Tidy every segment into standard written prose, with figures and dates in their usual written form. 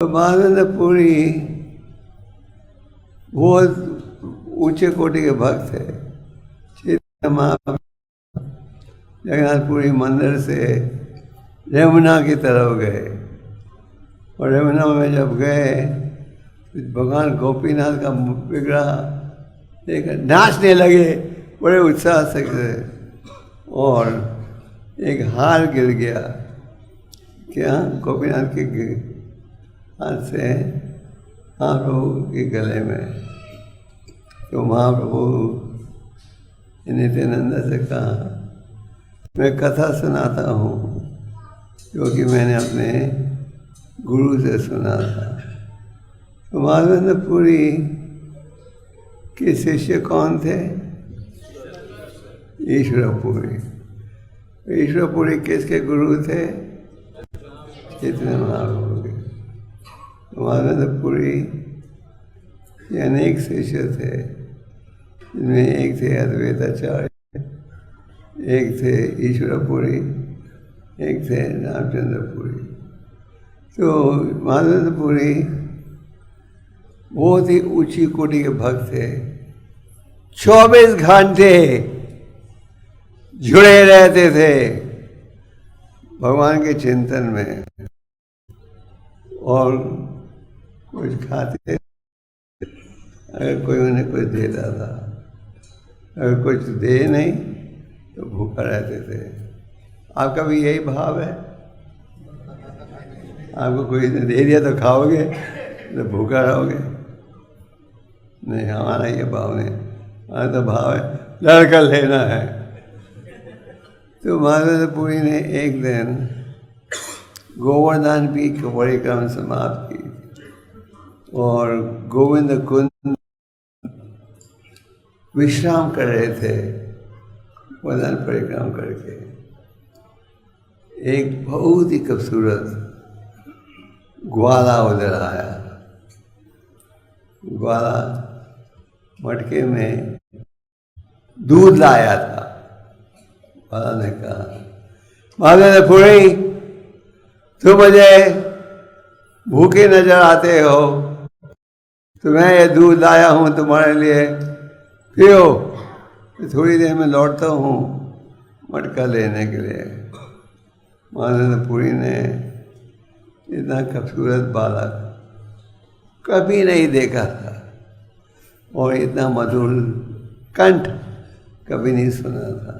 महानंदपुरी बहुत ऊंचे कोटि के भक्त थे। जगन्नाथपुरी मंदिर से यमुना की तरफ गए और यमुना में जब गए तो भगवान गोपीनाथ का विग्रह देखकर नाचने लगे बड़े उत्साह से और एक हार गिर गया। क्या गोपीनाथ के हाथ से महाप्रभु के गले में। तो महाप्रभु नित्यानंद से कहा, मैं कथा सुनाता हूँ क्योंकि मैंने अपने गुरु से सुना था। तो महानंदपुरी के शिष्य कौन थे? ईश्वरपुरी। ईश्वरपुरी किसके गुरु थे? चैतन्य महाप्रभु के। महानंदपुरी के अनेक शिष्य थे, जिनमें एक थे अद्वैताचार्य, एक थे ईश्वरपुरी, एक थे रामचंद्रपुरी। तो महानंदपुरी बहुत ही ऊंची कोटि के भक्त थे। 24 घंटे जुड़े रहते थे भगवान के चिंतन में और कुछ खाते अगर कोई उन्हें कुछ देता था, अगर कुछ दे नहीं तो भूखा रहते थे। आपका भी यही भाव है? आपको कोई ने दे दिया तो खाओगे, तो भूखा रहोगे? नहीं, हमारा ये भाव नहीं। हमारा तो भाव है लड़का लेना है। तो महानंदपुरी ने एक दिन गोवर्धन पीठ की परिक्रमा समाप्त की और गोविंद कुंड विश्राम कर रहे थे। गोवर्धन परिक्रमा करके एक बहुत ही खूबसूरत ग्वाला उधर आया। ग्वाला मटके में दूध लाया था। ग्वाला ने कहा, महानंदपुरी तुम मुझे भूखे नजर आते हो, तो मैं ये दूध लाया हूँ तुम्हारे लिए, पियो। थोड़ी देर में लौटता हूँ मटका लेने के लिए। महानंदपुरी ने इतना खूबसूरत बालक कभी नहीं देखा था और इतना मधुर कंठ कभी नहीं सुना था।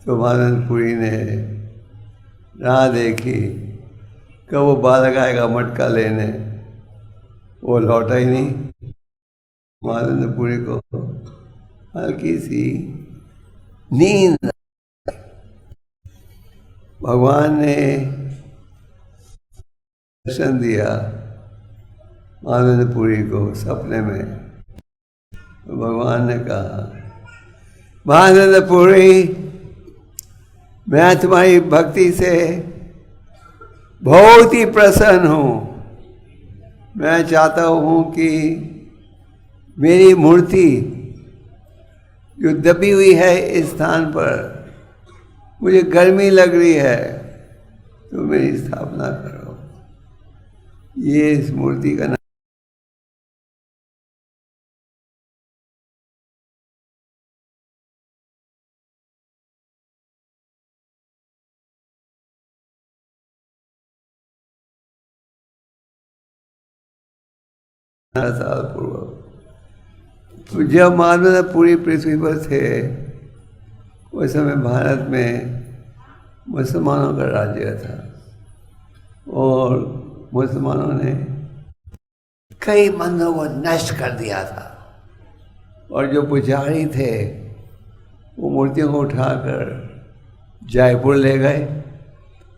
तो महानंदपुरी ने राह देखी कब वो बालक आएगा मटका लेने, वो लौटा ही नहीं। महानंदपुरी को हल्की सी नींद। भगवान ने दर्शन दिया महानंदपुरी को सपने में। तो भगवान ने कहा, महानंदपुरी मैं तुम्हारी भक्ति से बहुत ही प्रसन्न हूँ। मैं चाहता हूँ कि मेरी मूर्ति जो दबी हुई है इस स्थान पर, मुझे गर्मी लग रही है, तो मेरी स्थापना करो। ये इस मूर्ति का नाम साल पूर्व। तो जब महानंदपुरी पृथ्वी पर थे उस समय भारत में मुसलमानों का राज्य था और मुसलमानों ने कई मंदिरों को नष्ट कर दिया था और जो पुजारी थे वो मूर्तियों को उठाकर जयपुर ले गए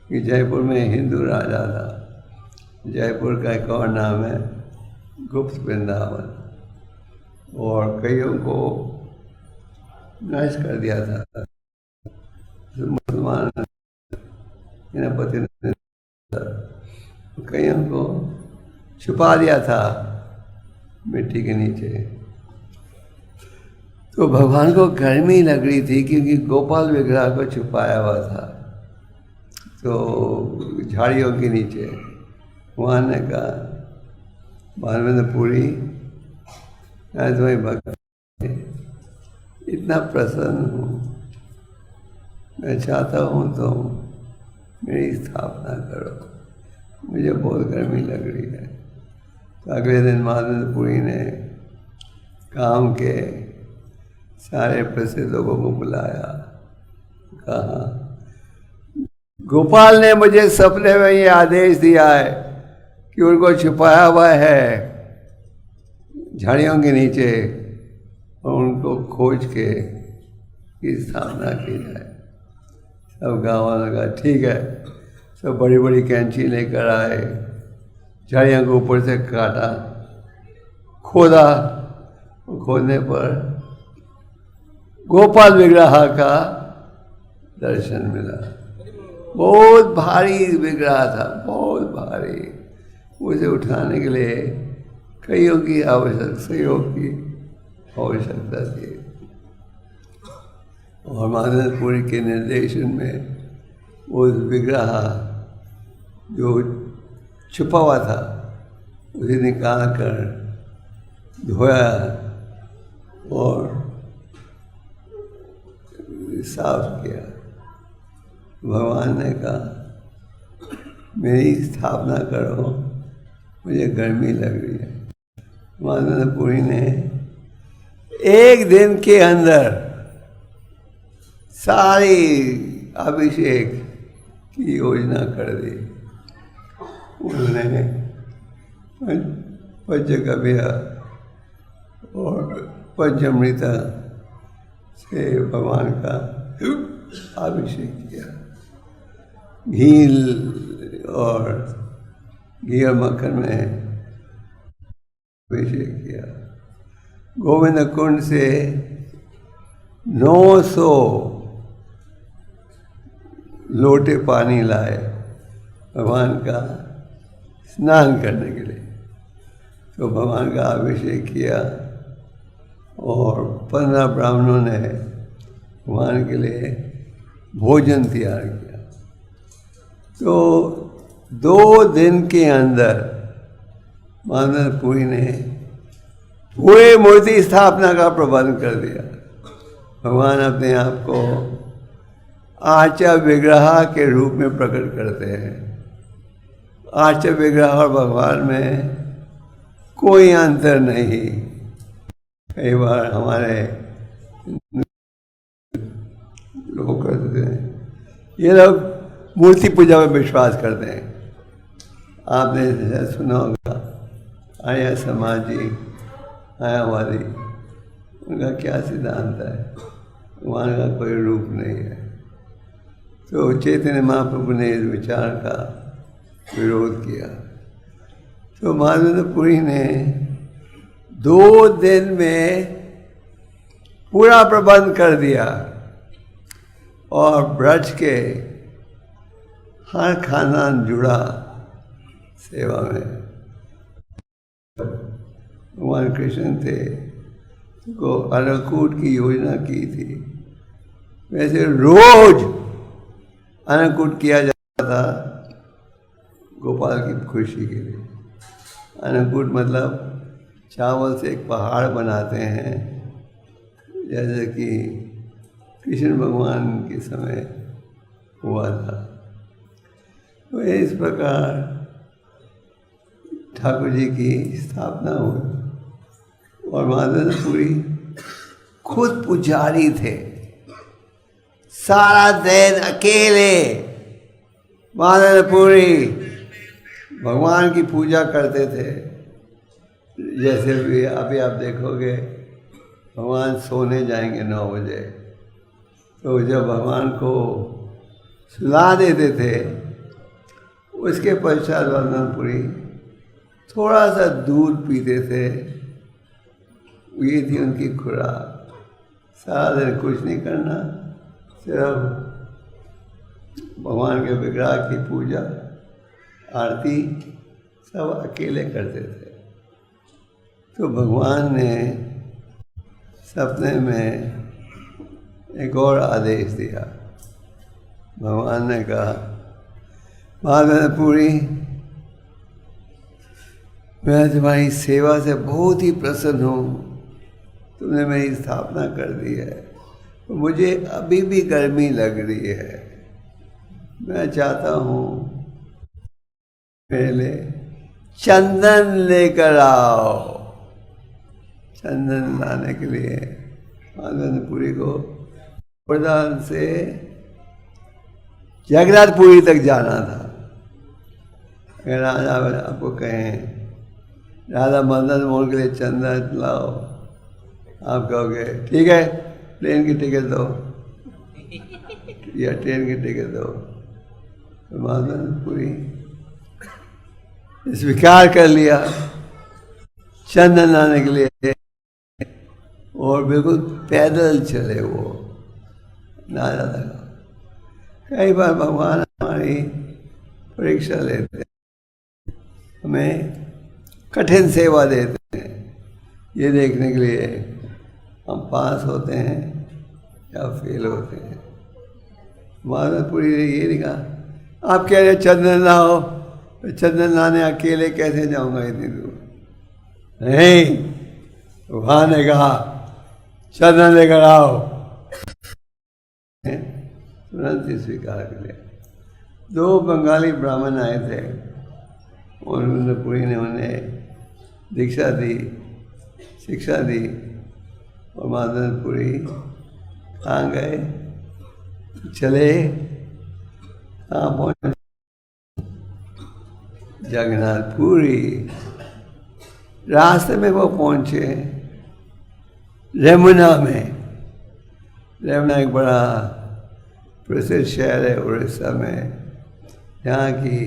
कि जयपुर में हिंदू राजा था। जयपुर का एक और नाम है गुप्त वृंदावन, और कईयों को नष्ट कर दिया था। पति ने कईयों को छुपा दिया था मिट्टी के नीचे। तो भगवान को गर्मी लग रही थी क्योंकि गोपाल विग्रह को छुपाया हुआ था तो झाड़ियों के नीचे। भगवान ने कहा भानुपुरी मैं तुम्हारी भक्त इतना प्रसन्न हूँ, मैं चाहता हूँ तुम मेरी स्थापना करो, मुझे बहुत गर्मी लग रही है। तो अगले दिन भानुपुरी ने काम के सारे प्रसिद्ध लोगों को बुलाया, कहा गोपाल ने मुझे सपने में ये आदेश दिया है कि उनको छुपाया हुआ है झाड़ियों के नीचे और उनको खोज के की स्थापना की जाए। सब गाँव वालों का ठीक है, सब बड़ी बड़ी कैंची लेकर आए, झाड़ियों को ऊपर से काटा, खोदा, खोदने पर गोपाल विग्रह का दर्शन मिला। बहुत भारी विग्रह था, बहुत भारी। उसे उठाने के लिए कईयों की सहयोग की आवश्यकता थी और भानुपुरी के निर्देशन में उस विग्रह जो छुपा हुआ था उसे निकाल कर धोया और साफ किया। भगवान ने कहा मेरी स्थापना करो, मुझे गर्मी लग रही है। भानुपुरी ने एक दिन के अंदर सारी अभिषेक की योजना कर दी। उन्होंने पंचगव्य और पंचामृत से भगवान का अभिषेक किया, घी और मक्खन में अभिषेक किया। गोविंद कुंड से 900 लोटे पानी लाए भगवान का स्नान करने के लिए। तो भगवान का अभिषेक किया और 15 ब्राह्मणों ने भगवान के लिए भोजन तैयार किया। तो 2 दिन के अंदर भानुपुरी ने पूरे मूर्ति स्थापना का प्रबंध कर दिया। भगवान अपने आप को आर्चा विग्रह के रूप में प्रकट करते हैं। आर्चा विग्रह और भगवान में कोई अंतर नहीं। कई बार हमारे लोग करते हैं, ये लोग मूर्ति पूजा में विश्वास करते हैं। आपने सुना होगा आर्य समाजी, मायावादी, उनका क्या सिद्धांत है, भगवान का कोई रूप नहीं है। तो चैतन्य महाप्रभु ने इस विचार का विरोध किया। तो भानुपुरी ने 2 दिन में पूरा प्रबंध कर दिया और ब्रज के हर खानदान जुड़ा सेवा में। भगवान कृष्ण थे को अन्नकूट की योजना की थी। वैसे रोज अन्नकूट किया जाता था गोपाल की खुशी के लिए। अन्नकूट मतलब चावल से एक पहाड़ बनाते हैं, जैसे कि कृष्ण भगवान के समय हुआ था। तो इस प्रकार ठाकुर जी की स्थापना हुई और भानुपुरी खुद पुजारी थे। सारा दिन अकेले भानुपुरी भगवान की पूजा करते थे। जैसे भी अभी आप देखोगे भगवान सोने जाएंगे 9 बजे, तो जब भगवान को सुला देते थे उसके पश्चात भानुपुरी थोड़ा सा दूध पीते थे। ये थी उनकी खुराक। सारा दिन कुछ नहीं करना, सिर्फ भगवान के विग्रह की पूजा आरती सब अकेले करते थे। तो भगवान ने सपने में एक और आदेश दिया। भगवान ने कहा, माधवपुरी, मैं तुम्हारी सेवा से बहुत ही प्रसन्न हूँ, तुमने मेरी स्थापना कर दी है, तो मुझे अभी भी गर्मी लग रही है। मैं चाहता हूँ मेरे लिए चंदन लेकर आओ। चंदन लाने के लिए माधवपुरी को प्रधान से जगन्नाथपुरी तक जाना था। अगर राजा आपको कहें राधा मदन मोहन के लिए चंदन लाओ, आप कहोगे ठीक है, प्लेन की टिकट दो या ट्रेन की टिकट दो। तो माधवपुरी स्वीकार कर लिया चंदन लाने के लिए, और बिल्कुल पैदल चले वो नारा लगा। कई बार भगवान हमारी परीक्षा लेते हैं, हमें कठिन सेवा देते हैं, ये देखने के लिए हम पास होते हैं या फेल होते हैं। माधवपुरी ने ये लिखा, आप कह रहे चंदन लाओ, चंदन लाने अकेले कैसे जाऊंगा इतनी दूर? नहीं, भगवान ने कहा चंदन लेकर आओ। तुरंत ही स्वीकार कर लिया। 2 बंगाली ब्राह्मण आए थे और माधवपुरी ने उन्हें दीक्षा दी, शिक्षा दी। और माधवपुरी कहाँ गए, चले कहाँ पहुँचे? जगन्नाथपुरी। रास्ते में वो पहुँचे रेमुना में। रेमुना एक बड़ा प्रसिद्ध शहर है उड़ीसा में, जहाँ की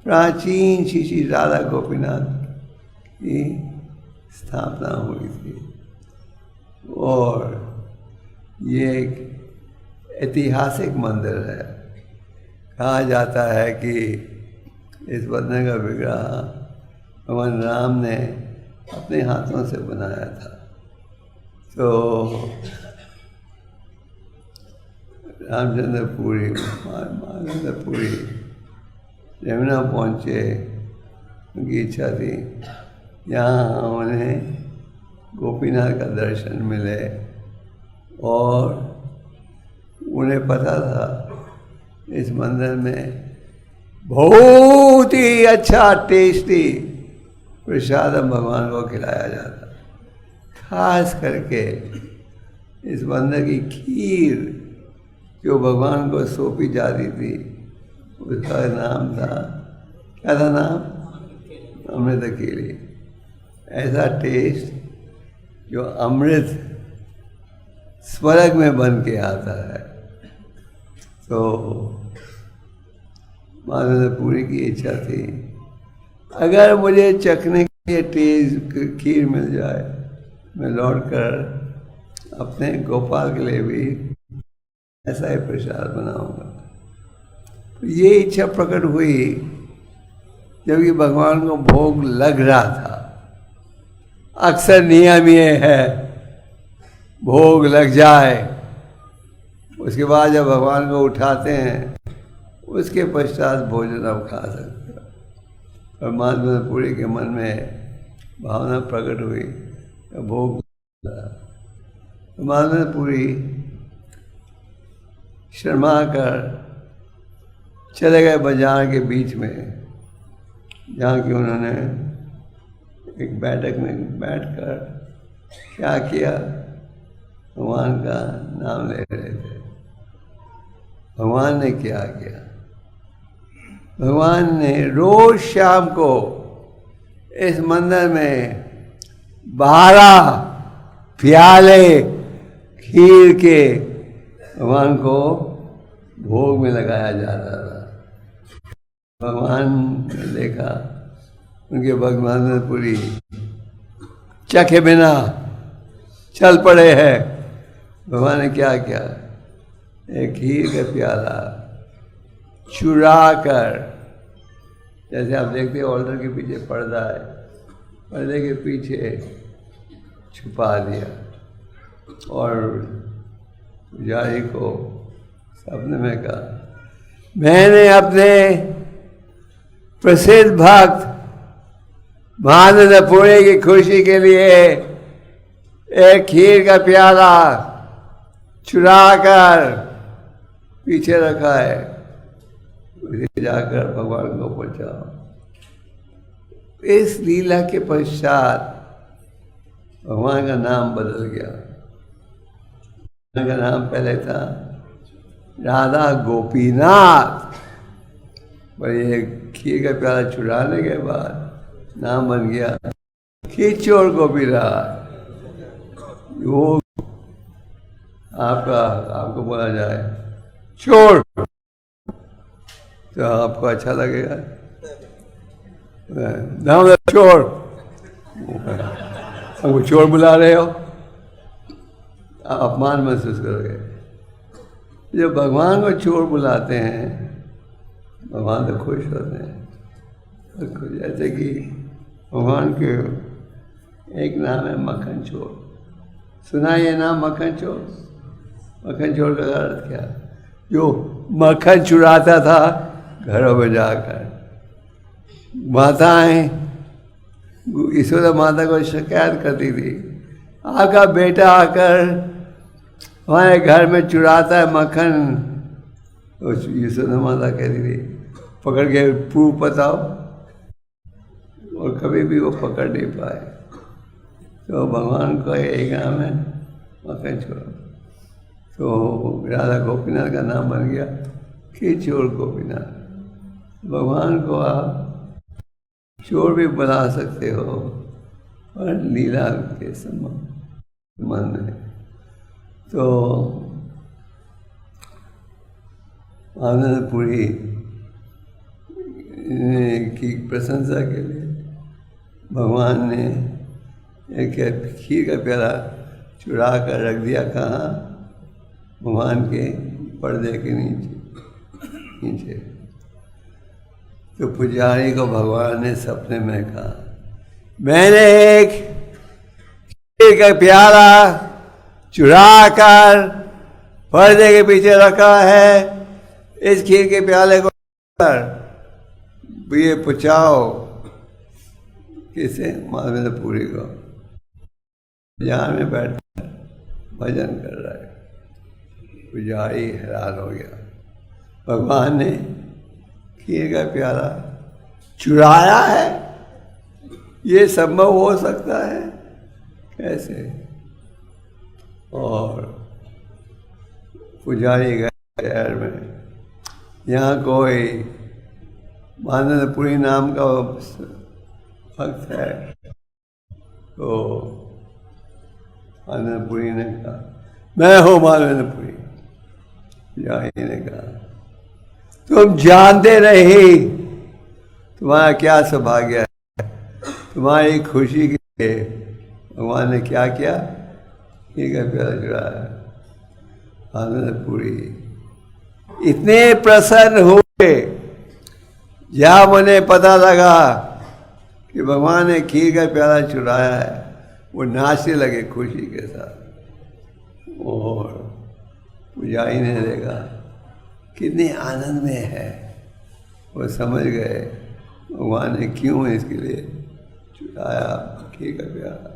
प्राचीन श्री राधा गोपीनाथ की स्थापना हुई थी। और ये एक ऐतिहासिक मंदिर है। कहा जाता है कि इस मंदिर का विग्रह भगवान राम ने अपने हाथों से बनाया था। तो रामचंद्रपुरी माधवपुरी यमुना पहुँचे, उनकी इच्छा थी यहाँ उन्हें गोपीनाथ का दर्शन मिले। और उन्हें पता था इस मंदिर में बहुत ही अच्छा टेस्टी प्रसादम भगवान को खिलाया जाता, खास करके इस मंदिर की खीर जो भगवान को सौंपी जाती थी, उसका नाम था, क्या था नाम? अमृत खीरी। ऐसा टेस्ट जो अमृत स्वर्ग में बन के आता है। तो माधवपुरी की इच्छा थी, अगर मुझे चखने के लिए टेस्ट खीर मिल जाए, मैं लौटकर अपने गोपाल के लिए भी ऐसा ही प्रसाद बनाऊंगा। तो ये इच्छा प्रकट हुई जबकि भगवान को भोग लग रहा था। अक्सर नियम ये है, भोग लग जाए, उसके बाद जब भगवान को उठाते हैं, उसके पश्चात भोजन अब खा सकते हैं। और माधवपुरी के मन में भावना प्रकट हुई, भोग तो माधवपुरी शर्मा कर चले गए बाजार के बीच में, जहाँ की उन्होंने एक बैठक में बैठकर क्या किया, भगवान का नाम ले रहे थे। भगवान ने क्या किया? भगवान ने रोज शाम को इस मंदिर में 12 प्याले खीर के भगवान को भोग में लगाया जाता था। भगवान ने देखा उनके माधवपुरी चखे बिना चल पड़े हैं। भगवान ने क्या किया, एक खीर का प्याला चुरा कर, जैसे आप देखते हैं ऑल्टर के पीछे पर्दा है, पर्दे के पीछे छुपा दिया और पुजारी को सपने में कहा, मैंने अपने प्रसिद्ध भक्त महानंदपुरी की खुशी के लिए एक खीर का प्याला चुरा कर पीछे रखा है, उसे जाकर भगवान को पहुंचाओ। इस लीला के पश्चात भगवान का नाम बदल गया। भगवान का नाम पहले था राधा गोपीनाथ, पर ये खीर का प्याला चुराने के बाद नाम बन गया खींचोर गोपीनाथ। वो आपको बोला जाए चोर तो आपको अच्छा लगेगा, नाम चोर, हमको चोर बुला रहे हो, आप अपमान महसूस करोगे। जब भगवान को चोर बुलाते हैं भगवान तो खुश होते हैं। जैसे कि भगवान के एक नाम है मक्खन चोर, सुना ये नाम मक्खन चोर? मक्खन चोर का अर्थ क्या? जो मक्खन चुराता था घरों में जाकर। माताएं यशोदा माता को शिकायत करती थी, आपका बेटा आकर हमारे घर में चुराता है मक्खन। तो यशोदा माता कहती थी पकड़ के प्रूफ बताओ, और कभी भी वो पकड़ नहीं पाए। तो भगवान का एक नाम है मक्खन चोर। तो राधा गोपीनाथ का नाम बन गया खींचोर गोपीनाथ। भगवान को आप चोर भी बना सकते हो और लीला के संबंध में। तो आनंदपुरी की प्रशंसा के लिए भगवान ने एक खीर का प्याला चुरा कर रख दिया कहाँ? भगवान के पर्दे के नीचे। तो पुजारी को भगवान ने सपने में कहा, मैंने एक खीर का प्याला चुरा कर पर्दे के पीछे रखा है, इस खीर के प्याले को ये पहुँचाओ किसे? महानंदपुरी को। जान में बैठ भजन कर रहा है। पुजारी हैरान हो गया, भगवान ने खीर का प्याला चुराया है? ये संभव हो सकता है कैसे? और पुजारी गए शहर में, यहाँ कोई महानंदपुरी नाम का भक्त है। तो महानंदपुरी ने कहा, मैं हूँ महानंदपुरी। पुजारी ने कहा, तुम जानते नहीं तुम्हारा क्या सौभाग्य है, तुम्हारी खुशी के लिए भगवान ने क्या किया? खीर का प्याला चुराया। आनंदपुरी इतने प्रसन्न हुए जहाँ उन्हें पता लगा कि भगवान ने खीर का प्याला चुराया है, वो नाचने लगे खुशी के साथ। और पुजारी ने देखा कितने आनंद में है, वो समझ गए भगवान ने क्यों इसके लिए चुराया खीर का प्याला।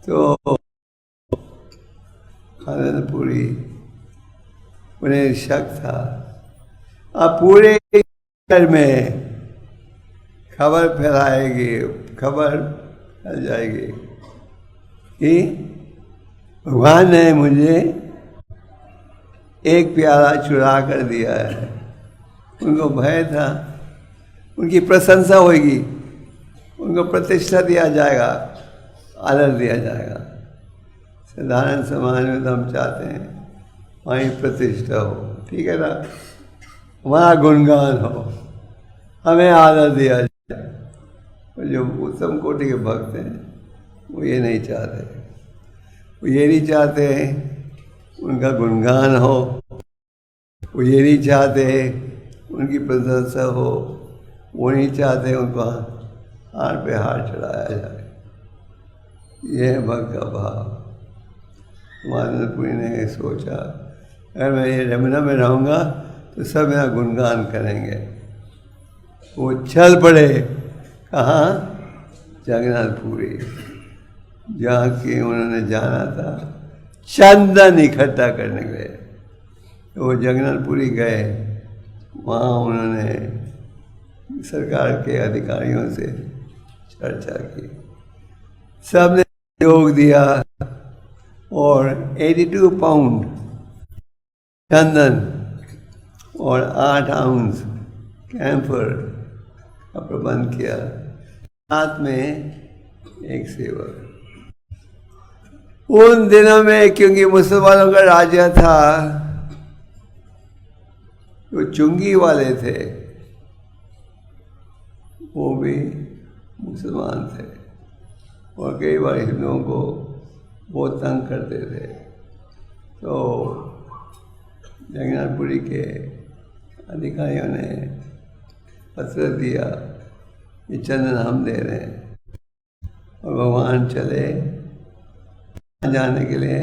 तो आनंदपुरी उन्हें शक था, अब पूरे शहर में खबर फैलाएगी, खबर फैल जाएगी कि भगवान ने मुझे एक प्याला चुरा कर दिया है। उनको भय था, उनकी प्रशंसा होगी, उनको प्रतिष्ठा दिया जाएगा, आदर दिया जाएगा। साधारण समाज में तो हम चाहते हैं वहीं प्रतिष्ठा हो, ठीक है ना, हमारा गुणगान हो, हमें आदर दिया जाए। और जो उत्तम कोटि के भक्त हैं वो ये नहीं चाहते, वो ये नहीं चाहते उनका गुणगान हो, वो ये नहीं चाहते उनकी प्रशंसा हो, वो नहीं चाहते उनको हार पे हार चढ़ाया जाए। यह है भक्त का भाव। मानवपुरी ने सोचा अगर मैं ये यमुना में रहूँगा तो सब यहाँ गुणगान करेंगे। वो चल पड़े कहाँ? जगन्नाथपुरी, जहाँ की उन्होंने जाना था चंदन इकट्ठा करने के लिए। तो वो जगन्नाथपुरी गए, वहाँ उन्होंने सरकार के अधिकारियों से चर्चा की, सबने योग दिया और 82 पाउंड चंदन और 8 आउंस कैम्फर का प्रबंध किया, साथ में एक सेवक। उन दिनों में क्योंकि मुसलमानों का राज्य था, जो चुंगी वाले थे वो भी मुसलमान थे और कई बार हिंदुओं को बहुत तंग करते थे। तो जगन्नाथपुरी के अधिकारियों ने पत्र दिया कि चंदन हम दे रहे हैं, और भगवान चले जाने के लिए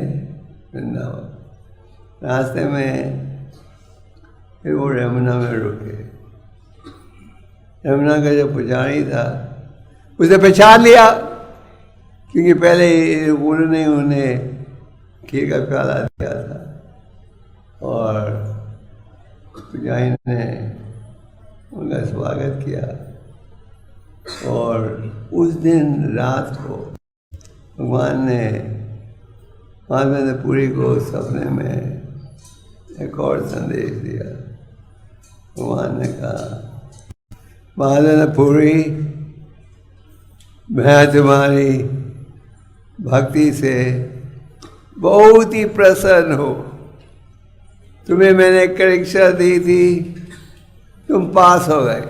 वृंदावन। रास्ते में फिर वो यमुना में रुके। यमुना का जो पुजारी था उसने पहचान लिया, क्योंकि पहले उन्होंने उन्हें खीर का प्याला दिया था और पुजारी ने उनका स्वागत किया। और उस दिन रात को भगवान ने माधवेंद्रपुरी को सपने में एक और संदेश दिया। भगवान ने कहा, माधवेंद्रपुरी, मैं तुम्हारी भक्ति से बहुत ही प्रसन्न हूँ। तुम्हें मैंने परीक्षा दी थी, तुम पास हो गए,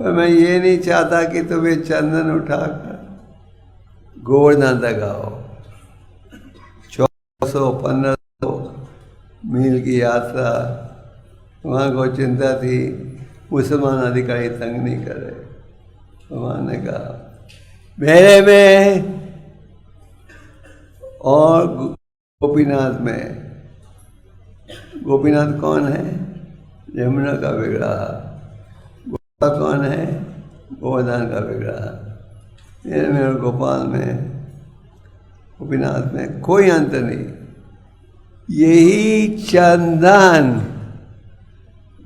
पर मैं ये नहीं चाहता कि तुम्हें चंदन उठाकर गोवर्धन लगाओ। 1400-1500 मील की यात्रा, वहाँ को चिंता थी मुसलमान अधिकारी तंग नहीं कर रहे। भगवान ने कहा, मेरे में और गोपीनाथ में। गोपीनाथ कौन है? यमुना का विग्रह। गोपा कौन है? गोवर्धन का विग्रह। मेरे में और गोपाल में, गोपीनाथ में कोई अंतर नहीं। यही चंदन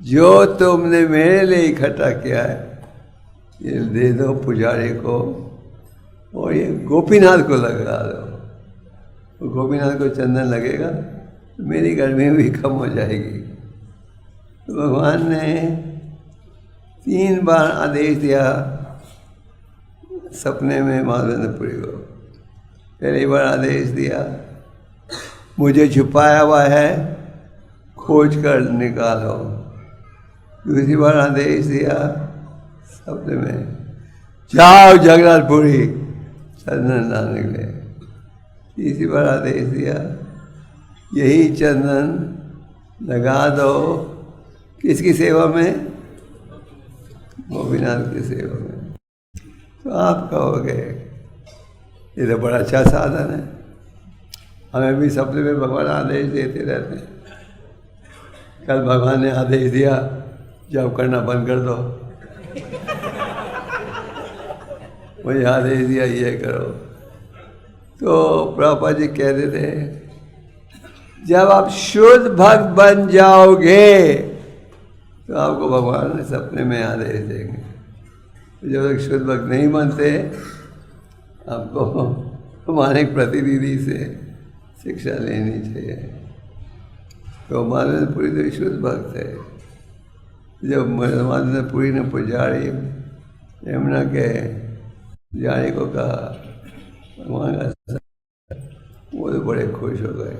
जो तुमने मेरे लिए इकट्ठा किया है, ये दे दो पुजारी को और ये गोपीनाथ को लगा दो। तो गोपीनाथ को चंदन लगेगा तो मेरी गर्मी भी कम हो जाएगी। तो भगवान ने 3 बार आदेश दिया सपने में माधवेंद्रपुरी को। पहली बार आदेश दिया, मुझे छुपाया हुआ है, खोज कर निकालो। दूसरी बार आदेश दिया सपने में, जाओ जगन्नाथपुरी चंदन लाने के लिए। तीसरी बार आदेश दिया, यही चंदन लगा दो किसकी सेवा में? गोपीनाथ की सेवा में। तो आप कहोगे ये तो बड़ा अच्छा साधन है, हमें भी सपने में भगवान आदेश देते रहते हैं। कल भगवान ने आदेश दिया, जब करना बंद कर दो। मुझे आदेश दिया ये करो। तो प्रभुपाद जी कहते थे, जब आप शुद्ध भक्त बन जाओगे तो आपको भगवान सपने में आदेश देंगे। तो जब तक शुद्ध भक्त नहीं बनते, आपको हमारे प्रतिनिधि से शिक्षा लेनी चाहिए। तो माधवेंद्रपुरी तो शुद्ध भक्त है। जब माधवेंद्रपुरी ने पुजारी यमुना के पुजारी को कहा भगवान का, वो तो बड़े खुश हो गए।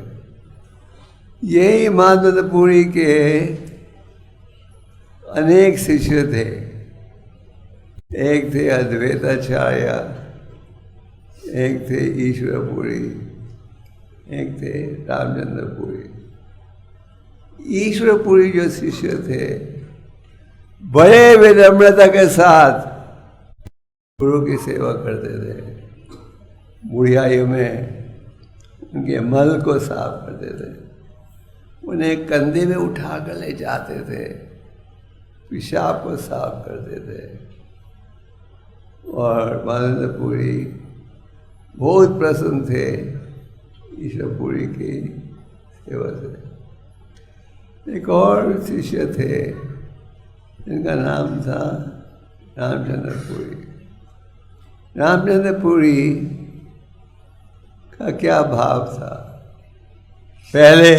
यही माधवेंद्रपुरी के अनेक शिष्य थे। एक थे अद्वैताचार्य, एक थे ईश्वरपुरी, एक थे रामचंद्रपुरी। ईश्वरपुरी जो शिष्य थे बड़े विनम्रता के साथ गुरु की सेवा करते थे। बुढ़ियाई में उनके मल को साफ करते थे, उन्हें कंधे में उठा कर ले जाते थे, पेशाब को साफ करते थे। और मानंदपुरी बहुत प्रसन्न थे ईश्वरपुरी की सेवा से। एक और शिष्य थे जिनका नाम था रामचंद्रपुरी। रामचंद्रपुरी का क्या भाव था, पहले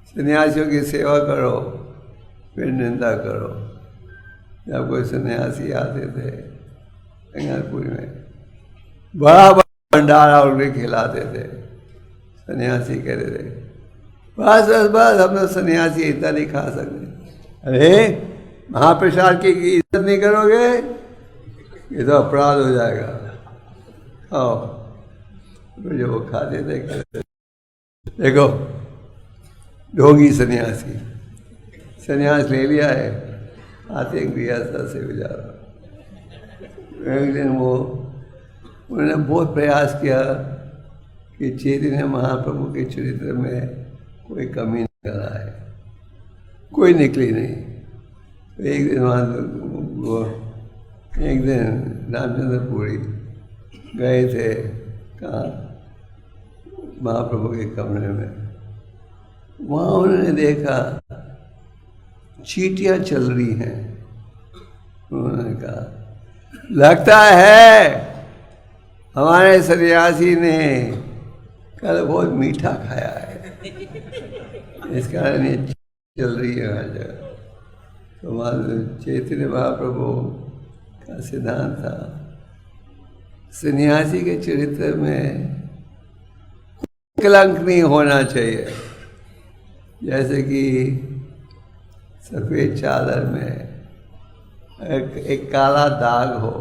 सन्यासियों की सेवा करो फिर निंदा करो। जब कोई सन्यासी आते थे गंगापुरी में, बड़ा बड़ा भंडारा उनके खिलाते थे। सन्यासी कहते थे बस बस बस, हम तो सन्यासी इतना नहीं खा सकते। अरे महाप्रसाद की इज्जत नहीं करोगे, ये तो अपराध हो जाएगा। तो जो वो खाते थे कहते थे देखो ढोंगी सन्यासी, सन्यास ले लिया है, आते गृहस्था से गुजारा। एक दिन उन्होंने बहुत प्रयास किया कि चैतन्य महाप्रभु के चरित्र में कोई कमी निकल आए, कोई निकली नहीं। तो एक दिन रामचंद्रपुरी गए थे कहाँ, महाप्रभु के कमरे में। वहाँ उन्होंने देखा चींटियाँ चल रही हैं। उन्होंने कहा लगता है हमारे सन्यासी ने कल बहुत मीठा खाया है, इस कारण ये चल रही है हर जगह। तो चैतन्य महाप्रभु का सिद्धांत था सन्यासी के चरित्र में कलंक नहीं होना चाहिए। जैसे कि सफ़ेद चादर में एक काला दाग हो,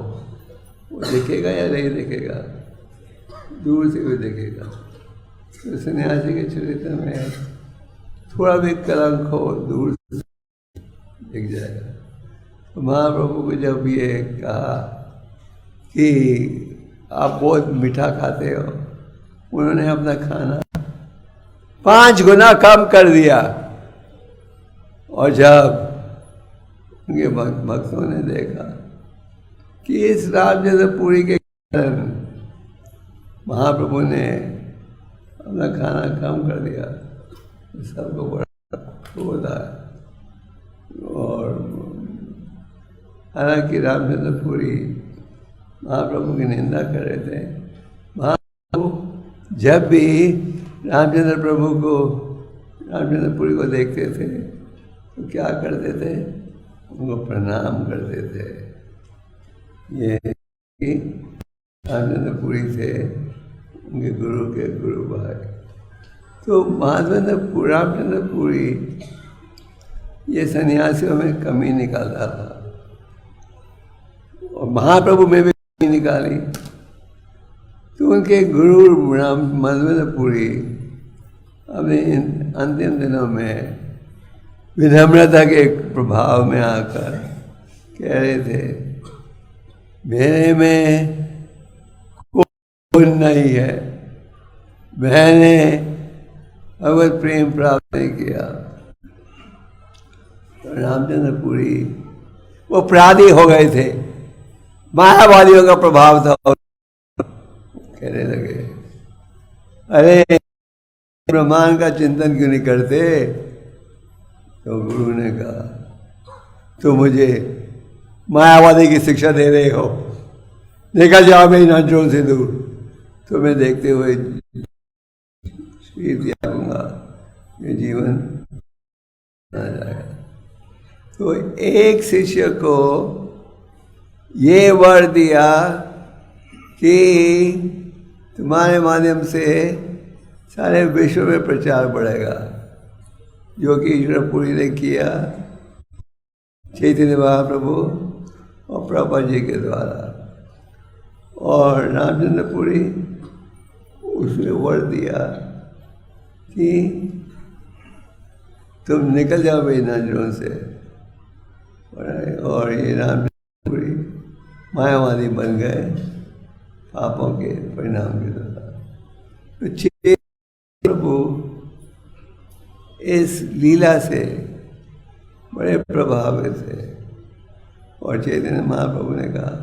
वो दिखेगा या नहीं दिखेगा, दूर से भी दिखेगा। तो सन्यासी के चरित्र में थोड़ा भी कलंक हो दूर से दिख जाएगा। तो महाप्रभु को जब ये कहा कि आप बहुत मीठा खाते हो, उन्होंने अपना खाना 5 गुना कम कर दिया। और जब उनके भक्तों ने देखा कि इस रामचंद्रपुरी के कारण महाप्रभु ने अपना खाना कम कर दिया, तो सबको बड़ा क्रोध आया। और हालांकि रामचंद्रपुरी महाप्रभु की निंदा कर रहे थे, महाप्रभु जब भी रामचंद्रपुरी को देखते थे तो क्या करते थे, उनको प्रणाम करते थे। ये रामचंद्रपुरी थे उनके गुरु के गुरु भाई। तो रामचंद्रपुरी ये सन्यासियों में कमी निकालता था और महाप्रभु में भी कमी निकाली। तो उनके गुरु माधवेंद्रपुरी अपने अंतिम दिनों में विनम्रता के प्रभाव में आकर कह रहे थे मेरे में कोई नहीं है, मैंने भगवत प्रेम प्राप्त नहीं किया। तो रामचंद्रपुरी वो अपराधी हो गए थे, मायावादियों का प्रभाव था। कहने लगे अरे ब्रह्मांड का चिंतन क्यों नहीं करते। तो गुरु ने कहा तो मुझे मायावादी की शिक्षा दे रहे हो, निकल जाओ मेरी नजरों से दूर। तो मैं देखते हुए शरीर त्यागूंगा, ये जीवन आ जाएगा। तो एक शिष्य को ये वर दिया कि तुम्हारे माध्यम से सारे विश्व में प्रचार बढ़ेगा, जो कि ईश्वरपुरी ने किया चैतन्य महाप्रभु और प्रभुपाद जी के द्वारा। और रामचंद्रपुरी उसने वर दिया कि तुम निकल जाओ मेरी नजरों से। और ये रामचंद्रपुरी मायावादी बन गए पापों के परिणाम के द्वारा। तो प्रभु इस लीला से बड़े प्रभावित थे और चैतन्य महाप्रभु ने कहा,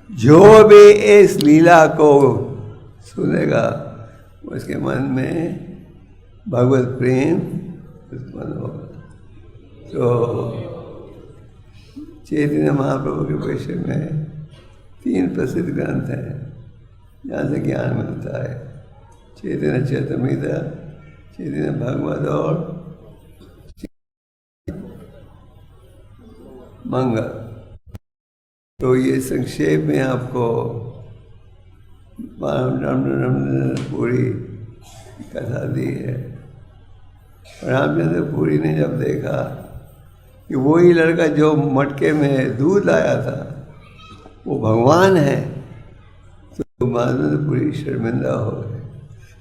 जो भी इस लीला को सुनेगा उसके मन में भगवत प्रेम उत्पन्न होगा। तो चैतन्य महाप्रभु के विषय में 3 प्रसिद्ध ग्रंथ हैं जहाँ से ज्ञान मिलता है, चैतन्य चैतन्यता, चैतन्य भगवत और मंगल। तो ये संक्षेप में आपको रामचंद्रपुरी कथा दी है। रामचंद्रपुरी ने जब देखा कि वही लड़का जो मटके में दूध लाया था वो भगवान है, तो रामचंद्रपुरी शर्मिंदा हो गए।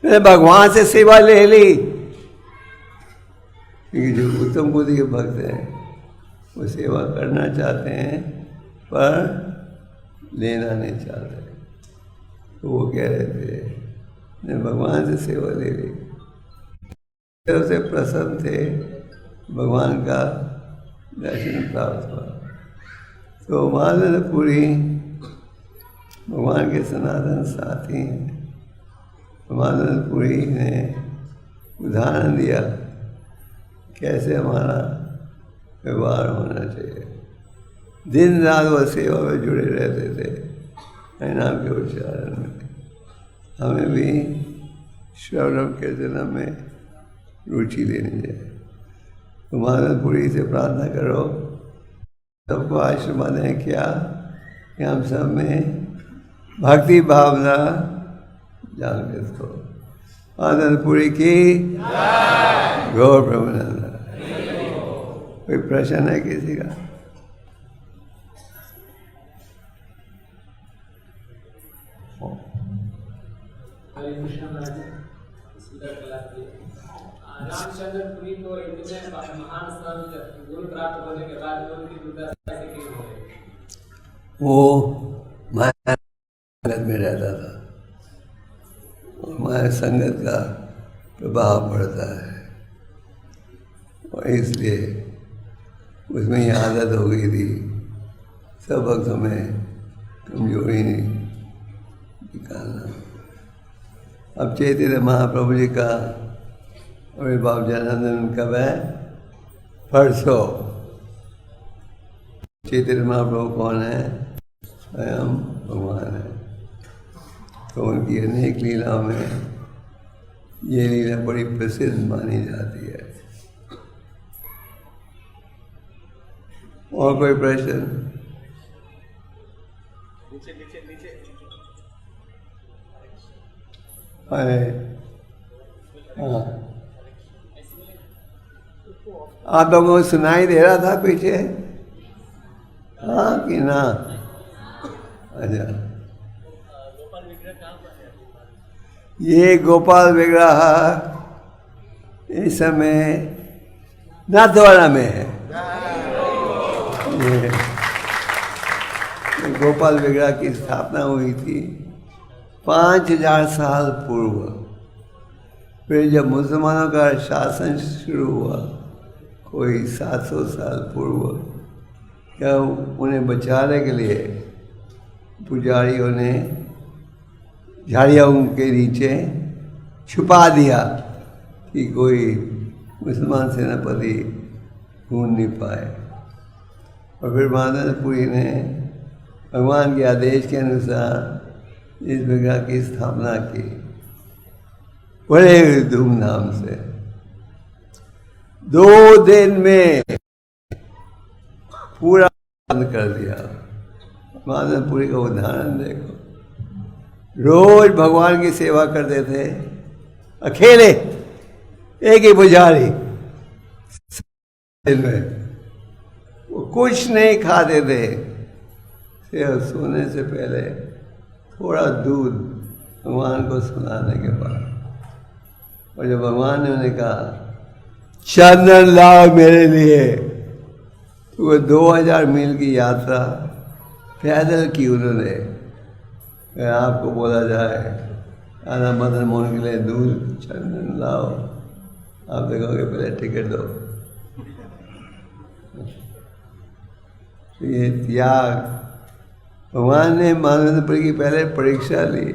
मैंने भगवान से सेवा ले ली, क्योंकि जो उत्तम बुद्धि के भक्त हैं वो सेवा करना चाहते हैं पर लेना नहीं चाहते। तो वो कह रहे थे मैं भगवान से सेवा ले ली, से प्रसन्न थे, भगवान का दर्शन प्राप्त हुआ। तो रामचंद्रपुरी भगवान के सनातन साथी हैं। रामचंद्रपुरी ने उदाहरण दिया कैसे हमारा व्यवहार होना चाहिए। दिन रात वह सेवा में जुड़े रहते थे, हरिनाम के उच्चारण में। हमें भी श्रवणम कीर्तनम में रुचि लेनी चाहिए। तो रामचंद्रपुरी से प्रार्थना करो, सबको आशीर्वाद दें क्या कि हम सब में भक्ति भावना जागृत हो। रामचंद्रपुरी की गौर प्रभुनंद। कोई प्रश्न है किसी का? रामचंद्रपुरी को इतने महान संत गुरु प्राप्त होने के बाद उनकी दुर्दशा से क्यों हो गई? वो माया संगत में रहता था और माया संगत का प्रभाव पड़ता है और इसलिए उसमें ये आदत हो गई थी सब वक्त हमें कमजोरी निकालना। अब चैतन्य महाप्रभु जी का आविर्भाव जन्मदिन कब है? परसों। चैतन्य महाप्रभु कौन है? स्वयं भगवान है। तो उनकी अनेक लीलाओं में ये लीला बड़ी प्रसिद्ध मानी जाती है। और कोई प्रश्न? नीचे नीचे नीचे। हाँ, आप लोगों को सुनाई दे रहा था पीछे? हाँ कि ना? अच्छा, ये गोपाल विग्रह इस समय नाथद्वारा में है। ये गोपाल विग्रह की स्थापना हुई थी 5000 साल पूर्व। फिर जब मुसलमानों का शासन शुरू हुआ कोई 700 साल पूर्व, क्या उन्हें बचाने के लिए पुजारियों ने झाड़ियों के नीचे छुपा दिया कि कोई मुसलमान सेनापति ढूंढ नहीं पाए। और फिर रामचंद्रपुरी ने भगवान के आदेश के अनुसार इस विग्रह की स्थापना की बड़े धूमधाम से। 2 दिन में पूरा बंद कर दिया। रामचंद्रपुरी का उदाहरण देखो, रोज भगवान की सेवा करते थे अकेले, एक ही पुजारी। दिन में वो कुछ नहीं खाते थे, सिर्फ सोने से पहले थोड़ा दूध भगवान को सुनाने के बाद। और जब भगवान ने उन्हें कहा चंदन लाओ मेरे लिए। तो वो 2000 मील की यात्रा पैदल की उन्होंने। अगर आपको बोला जाए आधा मदन मोहन के लिए दूध चंदन लाओ, आप देखोगे पहले टिकट दो। तो ये त्याग, भगवान ने मानवेंद्र की पहले परीक्षा ली,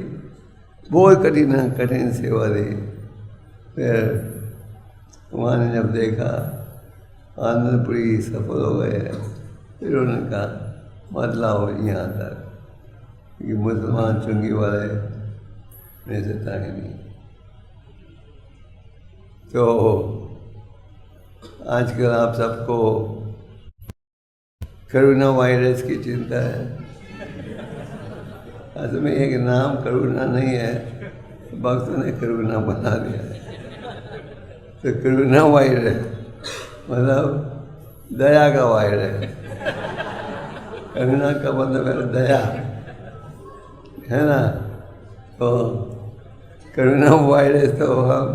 बहुत कठिन सेवा दी। फिर भगवान ने जब देखा आनंदपुरी सफल हो गए, फिर उन्होंने कहा मत लाओ यहाँ तक, क्योंकि मुसलमान चुंगी वाले मेरे से ताकि नहीं। तो आजकल आप सबको करुणा वायरस की चिंता है। असल में एक नाम करुणा नहीं है, भक्तों ने करुणा बना दिया है। तो करुणा वायरस मतलब दया का वायरस। करुणा का मतलब है दया, है ना। तो करुणा वायरस तो हम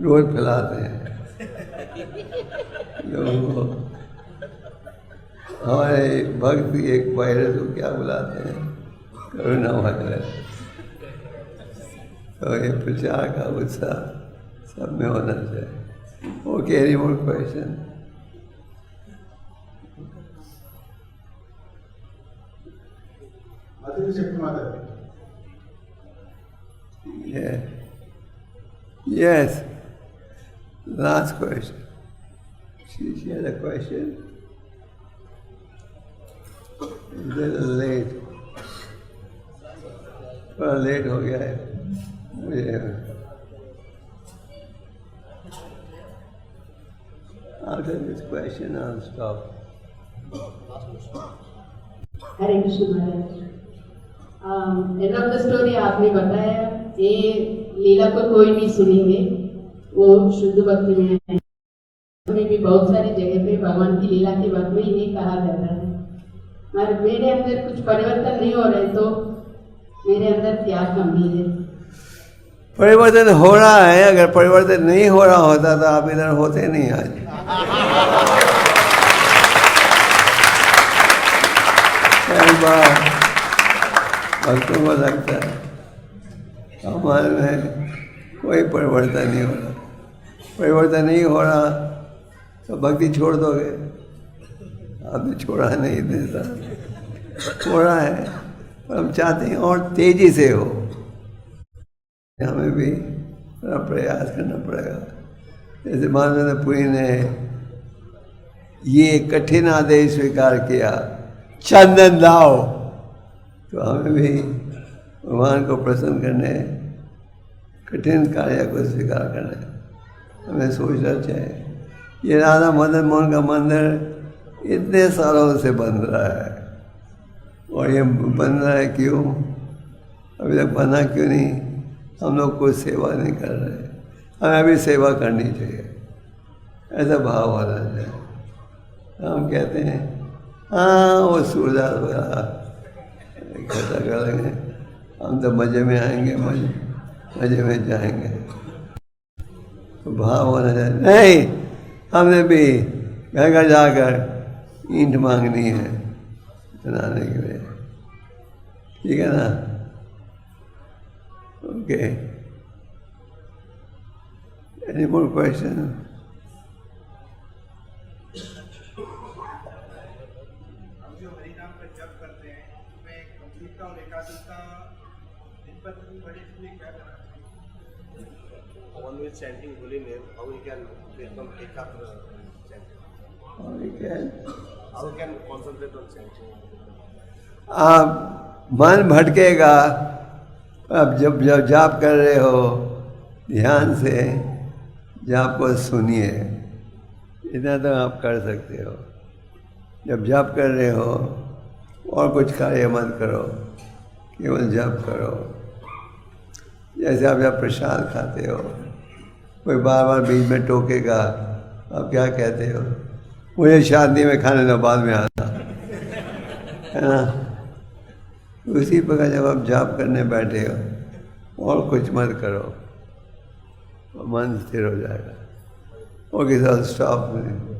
रोज फैलाते हैं। तो हमारे भक्त एक वायरस को क्या बुलाते हैं, करुणा वायरस। तो ये प्रचार का उत्साह सब में होना चाहिए। Okay, any more question? Yes. Last question. She had a question. It's a little late. थोड़ा लेट हो गया है मुझे। After this question, I'll stop. Hare Krishna Maharaj. End of the story आपने बताया, ये लीला को कोई नहीं सुनेंगे, वो शुद्ध भक्ति में है। में भी बहुत सारी जगह पे भगवान की लीला के बारे में ये कहा जाता है, मगर मेरे अंदर कुछ परिवर्तन नहीं हो रहे, तो मेरे अंदर त्याग गंभीर है। परिवर्तन हो रहा है। अगर परिवर्तन नहीं हो रहा होता तो आप इधर होते नहीं आज। कई बार भक्तों को लगता है हमारे में कोई परिवर्तन नहीं हो रहा। परिवर्तन नहीं हो रहा तो भक्ति छोड़ दोगे। आपने छोड़ा नहीं, देता छोड़ा है, पर हम चाहते हैं और तेजी से हो। हमें भी थोड़ा प्रयास करना पड़ेगा। जैसे मानवेंद्रपुरी ने ये कठिन आदेश स्वीकार किया, चंदन लाओ, तो हमें भी भगवान को प्रसन्न करने कठिन कार्य को स्वीकार करना है। हमें सोचना चाहिए ये राधा मदन मोहन का मंदिर इतने सालों से बन रहा है, और ये बन रहा है क्यों? अभी तक बना क्यों नहीं? हम लोग कोई सेवा नहीं कर रहे। हमें अभी सेवा करनी चाहिए, ऐसा भाव होना चाहिए। हम कहते हैं हाँ वो सूरदास वगैरह इकट्ठा कर लेंगे, हम तो मज़े में आएंगे, मज़े में जाएंगे। तो भाव होना चाहिए नहीं, हमने भी घर घर जाकर ईंट मांगनी है बनाने के लिए, ठीक है ना? Okay, any more question? One with chanting holy name, how we can become ekatra chanting? How we can concentrate on chanting? आप मन भटकेगा। अब जब जाप कर रहे हो ध्यान से जाप को सुनिए, इतना तो आप कर सकते हो। जब जाप कर रहे हो और कुछ कार्य मत करो, केवल जाप करो। जैसे आप जब प्रसाद खाते हो, कोई बार बार बीच में टोकेगा, आप क्या कहते हो? मुझे शादी में खाने दो, बाद में आता, है ना? उसी प्रकार जब आप जाप करने बैठे हो और कुछ मत करो, तो मन स्थिर हो जाएगा। Okay, so I'll stop.